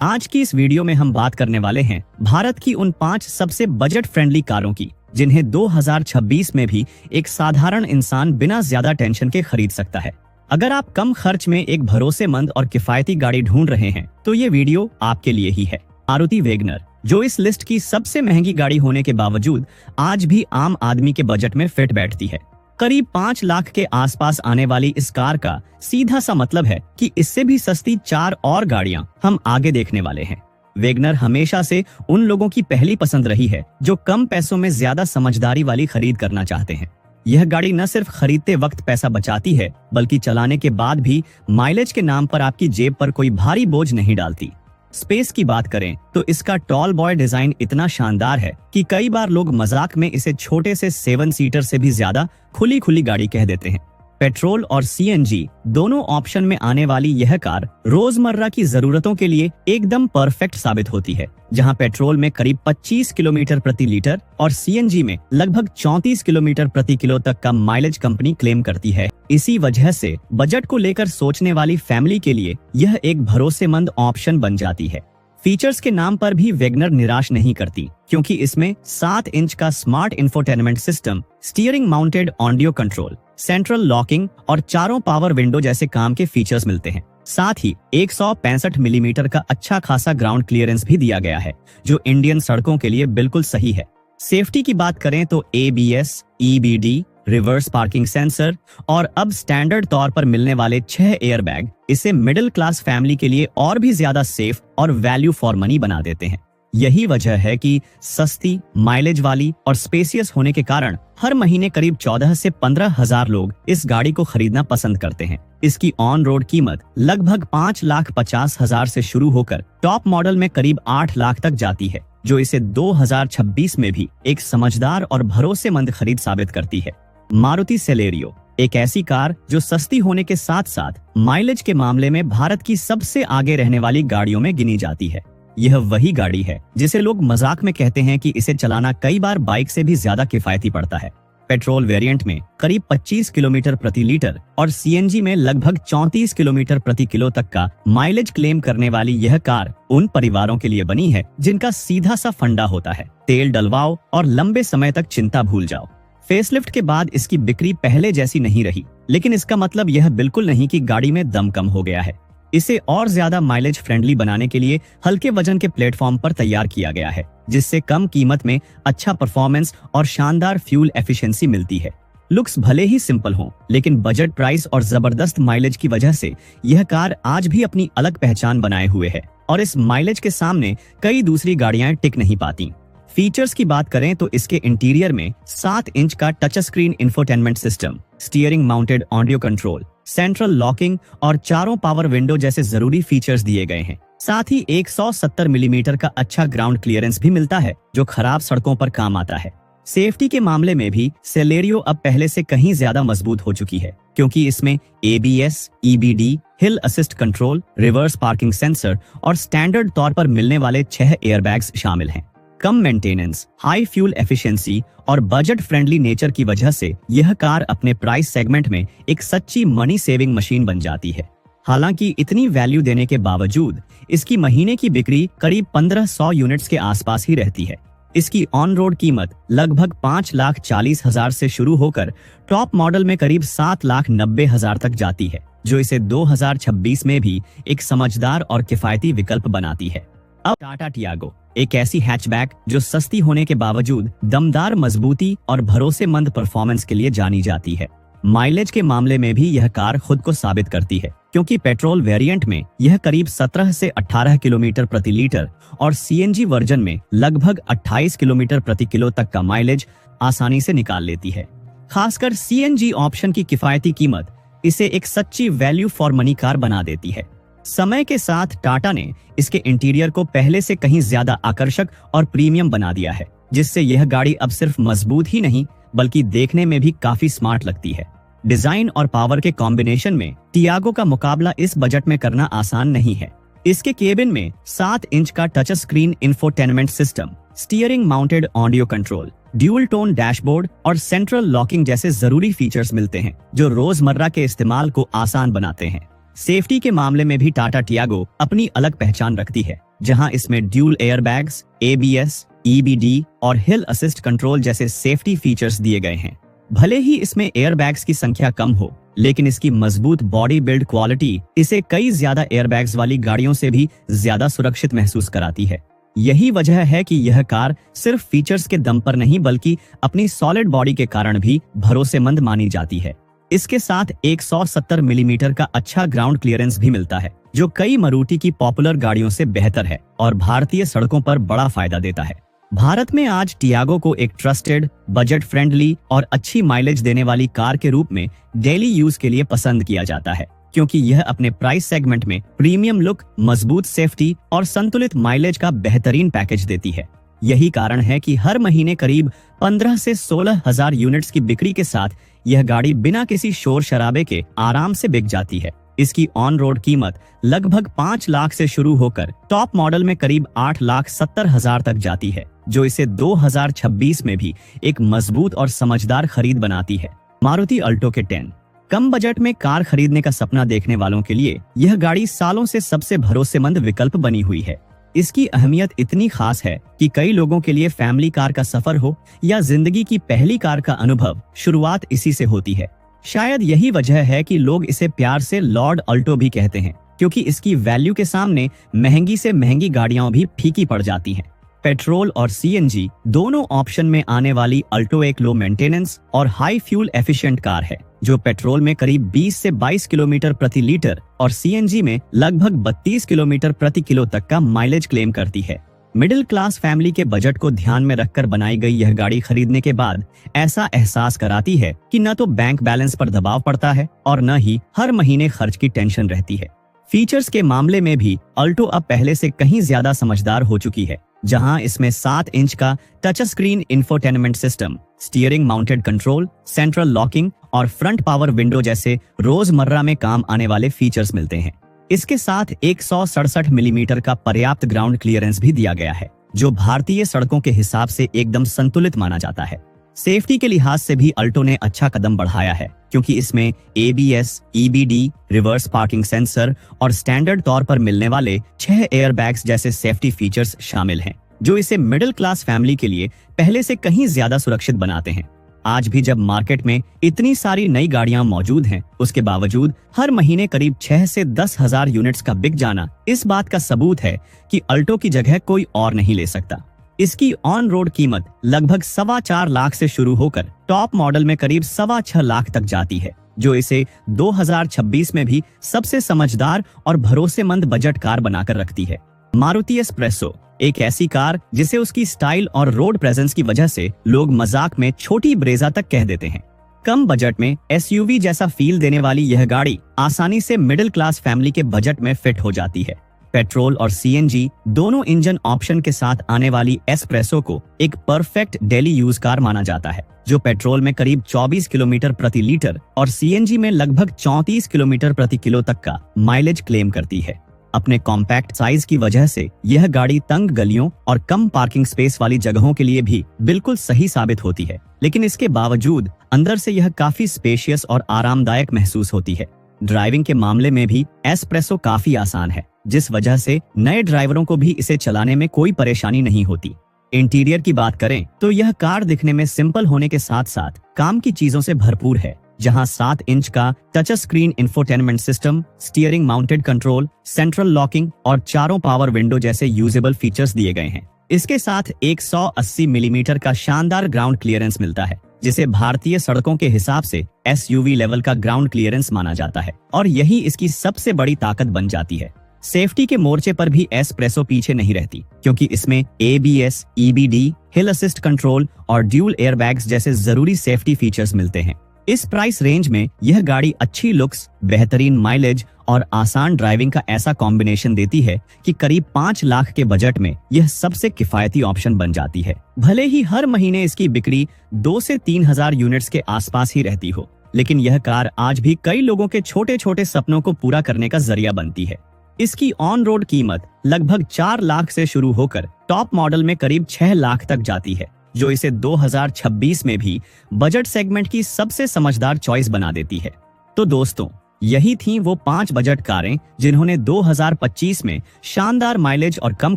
आज की इस वीडियो में हम बात करने वाले हैं भारत की उन 5 सबसे बजट फ्रेंडली कारों की जिन्हें 2026 में भी एक साधारण इंसान बिना ज्यादा टेंशन के खरीद सकता है। अगर आप कम खर्च में एक भरोसेमंद और किफायती गाड़ी ढूंढ रहे हैं तो ये वीडियो आपके लिए ही है। मारुति वैगनर, जो इस लिस्ट की सबसे महंगी गाड़ी होने के बावजूद आज भी आम आदमी के बजट में फिट बैठती है। करीब 5 लाख के आसपास आने वाली इस कार का सीधा सा मतलब है कि इससे भी सस्ती 4 और गाड़ियां हम आगे देखने वाले हैं। वैगनर हमेशा से उन लोगों की पहली पसंद रही है जो कम पैसों में ज्यादा समझदारी वाली खरीद करना चाहते हैं। यह गाड़ी न सिर्फ खरीदते वक्त पैसा बचाती है बल्कि चलाने के बाद भी माइलेज के नाम पर आपकी जेब पर कोई भारी बोझ नहीं डालती। स्पेस की बात करें तो इसका टॉल बॉय डिजाइन इतना शानदार है कि कई बार लोग मजाक में इसे छोटे से 7 सीटर से भी ज्यादा खुली खुली गाड़ी कह देते हैं। पेट्रोल और सीएनजी दोनों ऑप्शन में आने वाली यह कार रोजमर्रा की जरूरतों के लिए एकदम परफेक्ट साबित होती है। जहां पेट्रोल में करीब 25 किलोमीटर प्रति लीटर और सीएनजी में लगभग 34 किलोमीटर प्रति किलो तक का माइलेज कंपनी क्लेम करती है। इसी वजह से बजट को लेकर सोचने वाली फैमिली के लिए यह एक भरोसेमंद ऑप्शन बन जाती है। फीचर्स के नाम पर भी वैगनर निराश नहीं करती, क्योंकि इसमें 7 इंच का smart infotainment system, steering mounted audio control, central locking और चारों पावर विंडो जैसे काम के फीचर्स मिलते हैं। साथ ही 165 मिलीमीटर का अच्छा खासा ग्राउंड क्लियरेंस भी दिया गया है, जो इंडियन सड़कों के लिए बिल्कुल सही है। सेफ्टी की बात करें तो ABS, EBD, reverse parking sensor और अब स्टैंडर्ड तौर पर मिलने वाले 6 एयरबैग इसे मिडिल क्लास फैमिली के लिए और भी ज्यादा सेफ और वैल्यू फॉर मनी बना देते हैं। यही वजह है कि सस्ती, माइलेज वाली और स्पेसियस होने के कारण हर महीने करीब 14 से 15 हजार लोग इस गाड़ी को खरीदना पसंद करते हैं। इसकी ऑन रोड कीमत लगभग 5,50,000 से शुरू होकर टॉप मॉडल में करीब 8 लाख तक जाती है, जो इसे 2026 में भी एक समझदार और भरोसेमंद खरीद साबित करती है। मारुति सेलेरियो एक ऐसी कार जो सस्ती होने के साथ साथ माइलेज के मामले में भारत की सबसे आगे रहने वाली गाड़ियों में गिनी जाती है। यह वही गाड़ी है जिसे लोग मजाक में कहते हैं कि इसे चलाना कई बार बाइक से भी ज्यादा किफायती पड़ता है। पेट्रोल वेरिएंट में करीब 25 किलोमीटर प्रति लीटर और सीएनजी में लगभग 34 किलोमीटर प्रति किलो तक का माइलेज क्लेम करने वाली यह कार उन परिवारों के लिए बनी है जिनका सीधा सा फंडा होता है, तेल डलवाओ और लंबे समय तक चिंता भूल जाओ। फेसलिफ्ट के बाद इसकी बिक्री पहले जैसी नहीं रही, लेकिन इसका मतलब यह बिल्कुल नहीं कि गाड़ी में दम कम हो गया है। इसे और ज्यादा माइलेज फ्रेंडली बनाने के लिए हल्के वजन के प्लेटफॉर्म पर तैयार किया गया है, जिससे कम कीमत में अच्छा परफॉर्मेंस और शानदार फ्यूल एफिशिएंसी मिलती है। लुक्स भले ही सिंपल हों, लेकिन बजट प्राइस और जबरदस्त माइलेज की वजह से यह कार आज भी अपनी अलग पहचान बनाए हुए है और इस माइलेज के सामने कई दूसरी गाड़ियां टिक नहीं पाती। फीचर्स की बात करें तो इसके इंटीरियर में 7 इंच का touch screen infotainment system, steering mounted audio control, central locking और चारों पावर विंडो जैसे जरूरी फीचर्स दिए गए हैं। साथ ही 170 मिलीमीटर का अच्छा ग्राउंड क्लियरेंस भी मिलता है, जो खराब सड़कों पर काम आता है। सेफ्टी के मामले में भी सेलेरियो अब पहले से कहीं ज्यादा मजबूत हो चुकी है, क्योंकि इसमें ABS, EBD, हिल assist control, reverse parking sensor और स्टैंडर्ड तौर पर मिलने वाले 6 एयरबैग्स शामिल हैं। कम मेंटेनेंस, हाई फ्यूल एफिशिएंसी और बजट फ्रेंडली नेचर की वजह से यह कार अपने प्राइस सेगमेंट में एक सच्ची मनी सेविंग मशीन बन जाती है। हालांकि इतनी वैल्यू देने के बावजूद इसकी महीने की बिक्री करीब 1500 यूनिट्स के आसपास ही रहती है। इसकी ऑन रोड कीमत लगभग 5,40,000 से शुरू होकर टॉप मॉडल में करीब 7,90,000 तक जाती है, जो इसे 2026 में भी एक समझदार और किफायती विकल्प बनाती है। अब टाटा टियागो एक ऐसी हैचबैक जो सस्ती होने के बावजूद दमदार मजबूती और भरोसेमंद परफॉर्मेंस के लिए जानी जाती है। माइलेज के मामले में भी यह कार खुद को साबित करती है, क्योंकि पेट्रोल वेरिएंट में यह करीब 17 से 18 किलोमीटर प्रति लीटर और सीएनजी वर्जन में लगभग 28 किलोमीटर प्रति किलो तक का माइलेज आसानी से निकाल लेती है। खासकर सीएनजी ऑप्शन की किफायती कीमत इसे एक सच्ची वैल्यू फॉर मनी कार बना देती है। समय के साथ टाटा ने इसके इंटीरियर को पहले से कहीं ज्यादा आकर्षक और प्रीमियम बना दिया है, जिससे यह गाड़ी अब सिर्फ मजबूत ही नहीं बल्कि देखने में भी काफी स्मार्ट लगती है। डिजाइन और पावर के कॉम्बिनेशन में टियागो का मुकाबला इस बजट में करना आसान नहीं है। इसके केबिन में 7 इंच का touch screen infotainment system, steering mounted audio control, dual tone dashboard और सेंट्रल लॉकिंग जैसे जरूरी फीचर्स मिलते हैं, जो रोजमर्रा के इस्तेमाल को आसान बनाते हैं। सेफ्टी के मामले में भी टाटा टियागो अपनी अलग पहचान रखती है, जहां इसमें ड्यूल एयरबैग्स, एबीएस, ईबीडी और हिल असिस्ट कंट्रोल जैसे सेफ्टी फीचर्स दिए गए हैं। भले ही इसमें एयरबैग्स की संख्या कम हो, लेकिन इसकी मजबूत बॉडी बिल्ड क्वालिटी इसे कई ज्यादा एयरबैग्स वाली गाड़ियों से भी ज्यादा सुरक्षित महसूस कराती है। यही वजह है कि यह कार सिर्फ फीचर्स के दम पर नहीं बल्कि अपनी सॉलिड बॉडी के कारण भी भरोसेमंद मानी जाती है। इसके साथ 170 मिलीमीटर का अच्छा ग्राउंड क्लियरेंस भी मिलता है, जो कई मारुति की पॉपुलर गाड़ियों से बेहतर है और भारतीय सड़कों पर बड़ा फायदा देता है। भारत में आज टियागो को एक ट्रस्टेड, बजट फ्रेंडली और अच्छी माइलेज देने वाली कार के रूप में डेली यूज के लिए पसंद किया जाता है, क्योंकि यह अपने प्राइस सेगमेंट में प्रीमियम लुक, मजबूत सेफ्टी और संतुलित माइलेज का बेहतरीन पैकेज देती है। यही कारण है कि हर महीने करीब 15 से 16 हजार यूनिट्स की बिक्री के साथ यह गाड़ी बिना किसी शोर शराबे के आराम से बिक जाती है। इसकी ऑन रोड कीमत लगभग 5 लाख से शुरू होकर टॉप मॉडल में करीब 8,70,000 तक जाती है, जो इसे 2026 में भी एक मजबूत और समझदार खरीद बनाती है। मारुति अल्टो के 10 कम बजट में कार खरीदने का सपना देखने वालों के लिए यह गाड़ी सालों से सबसे भरोसेमंद विकल्प बनी हुई है। इसकी अहमियत इतनी खास है कि कई लोगों के लिए फैमिली कार का सफर हो या जिंदगी की पहली कार का अनुभव, शुरुआत इसी से होती है। शायद यही वजह है कि लोग इसे प्यार से लॉर्ड अल्टो भी कहते हैं, क्योंकि इसकी वैल्यू के सामने महंगी से महंगी गाड़ियां भी फीकी पड़ जाती हैं। पेट्रोल और सीएनजी दोनों ऑप्शन में आने वाली अल्टो एक लो मेंटेनेंस और हाई फ्यूल एफिशिएंट कार है, जो पेट्रोल में करीब 20 से 22 किलोमीटर प्रति लीटर और सीएनजी में लगभग 32 किलोमीटर प्रति किलो तक का माइलेज क्लेम करती है। मिडिल क्लास फैमिली के बजट को ध्यान में रखकर बनाई गई यह गाड़ी खरीदने के बाद ऐसा एहसास कराती है कि न तो बैंक बैलेंस पर दबाव पड़ता है और न ही हर महीने खर्च की टेंशन रहती है। फीचर्स के मामले में भी अल्टो अब पहले से कहीं ज्यादा समझदार हो चुकी है, जहां इसमें 7 इंच का touch screen infotainment system, steering mounted control, central locking और फ्रंट पावर विंडो जैसे रोजमर्रा में काम आने वाले फीचर्स मिलते हैं। इसके साथ 167 मिलीमीटर का पर्याप्त ग्राउंड क्लियरेंस भी दिया गया है, जो भारतीय सड़कों के हिसाब से एकदम संतुलित माना जाता है। सेफ्टी के लिहाज से भी अल्टो ने अच्छा कदम बढ़ाया है, क्योंकि इसमें ABS, EBD, reverse parking sensor और स्टैंडर्ड तौर पर मिलने वाले 6 एयरबैग्स जैसे सेफ्टी फीचर्स शामिल हैं, जो इसे मिडिल क्लास फैमिली के लिए पहले से कहीं ज्यादा सुरक्षित बनाते हैं। आज भी जब मार्केट में इतनी सारी नई गाड़ियां मौजूद हैं, उसके बावजूद हर महीने करीब 6 से 10 हजार यूनिट्स का बिक जाना इस बात का सबूत है कि अल्टो की जगह कोई और नहीं ले सकता। इसकी ऑन रोड कीमत लगभग 4.25 लाख से शुरू होकर टॉप मॉडल में करीब 6.25 लाख तक जाती है, जो इसे 2026 में भी सबसे समझदार और भरोसेमंद बजट कार बनाकर रखती है। मारुति एस्प्रेसो एक ऐसी कार जिसे उसकी स्टाइल और रोड प्रेजेंस की वजह से लोग मजाक में छोटी ब्रेजा तक कह देते हैं। कम बजट में एसयूवी जैसा फील देने वाली यह गाड़ी आसानी से मिडिल क्लास फैमिली के बजट में फिट हो जाती है। पेट्रोल और सीएनजी दोनों इंजन ऑप्शन के साथ आने वाली एस्प्रेसो को एक परफेक्ट डेली यूज कार माना जाता है, जो पेट्रोल में करीब 24 किलोमीटर प्रति लीटर और सीएनजी में लगभग 34 किलोमीटर प्रति किलो तक का माइलेज क्लेम करती है। अपने कॉम्पैक्ट साइज की वजह से यह गाड़ी तंग गलियों और कम पार्किंग स्पेस वाली जगहों के लिए भी बिल्कुल सही साबित होती है, लेकिन इसके बावजूद अंदर से यह काफी स्पेशियस और आरामदायक महसूस होती है। ड्राइविंग के मामले में भी एस्प्रेसो काफी आसान है, जिस वजह से नए ड्राइवरों को भी इसे चलाने में कोई परेशानी नहीं होती। इंटीरियर की बात करें तो यह कार दिखने में सिंपल होने के साथ साथ काम की चीजों से भरपूर है, जहां 7 इंच का touch screen infotainment system, steering mounted control, central locking और चारों पावर विंडो जैसे यूजेबल फीचर्स दिए गए हैं। इसके साथ 180 मिलीमीटर का शानदार ग्राउंड क्लियरेंस मिलता है, जिसे भारतीय सड़कों के हिसाब से एसयूवी लेवल का ग्राउंड क्लियरेंस माना जाता है, और यही इसकी सबसे बड़ी ताकत बन जाती है। सेफ्टी के मोर्चे पर भी एस्प्रेसो पीछे नहीं रहती, क्योंकि इसमें एबीएस, ईबीडी, हिल असिस्ट कंट्रोल और ड्यूल एयरबैग्स जैसे जरूरी सेफ्टी फीचर्स मिलते हैं। इस प्राइस रेंज में यह गाड़ी अच्छी लुक्स, बेहतरीन माइलेज और आसान ड्राइविंग का ऐसा कॉम्बिनेशन देती है कि करीब 5 लाख के बजट में यह सबसे किफायती ऑप्शन बन जाती है। भले ही हर महीने इसकी बिक्री 2 से 3 हजार यूनिट्स के आसपास ही रहती हो, लेकिन यह कार आज भी कई लोगों के छोटे छोटे सपनों को पूरा करने का जरिया बनती है। इसकी ऑन रोड कीमत लगभग 4 लाख से शुरू होकर टॉप मॉडल में करीब 6 लाख तक जाती है, जो इसे 2026 में भी बजट सेगमेंट की सबसे समझदार चॉइस बना देती है। तो दोस्तों, यही थीं वो 5 बजट कारें जिन्होंने 2025 में शानदार माइलेज और कम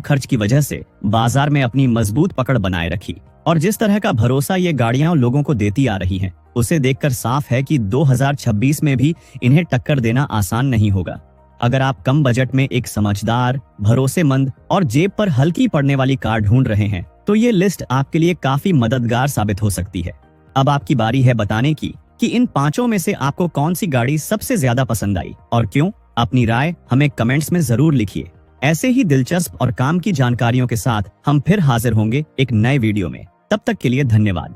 खर्च की वजह से बाजार में अपनी मजबूत पकड़ बनाए रखी। और जिस तरह का भरोसा ये गाड़ियां लोगों को देती आ रही हैं, उसे देखकर साफ है कि 2026 में भी इन्हें टक्कर देना आसान नहीं होगा। अगर आप कम बजट में एक समझदार, भरोसेमंद और जेब पर हल्की पड़ने वाली कार ढूंढ रहे हैं, तो ये लिस्ट आपके लिए काफी मददगार साबित हो सकती है। अब आपकी बारी है बताने की कि इन 5 में से आपको कौन सी गाड़ी सबसे ज्यादा पसंद आई और क्यों। अपनी राय हमें कमेंट्स में जरूर लिखिए। ऐसे ही दिलचस्प और काम की जानकारियों के साथ हम फिर हाजिर होंगे एक नए वीडियो में। तब तक के लिए धन्यवाद।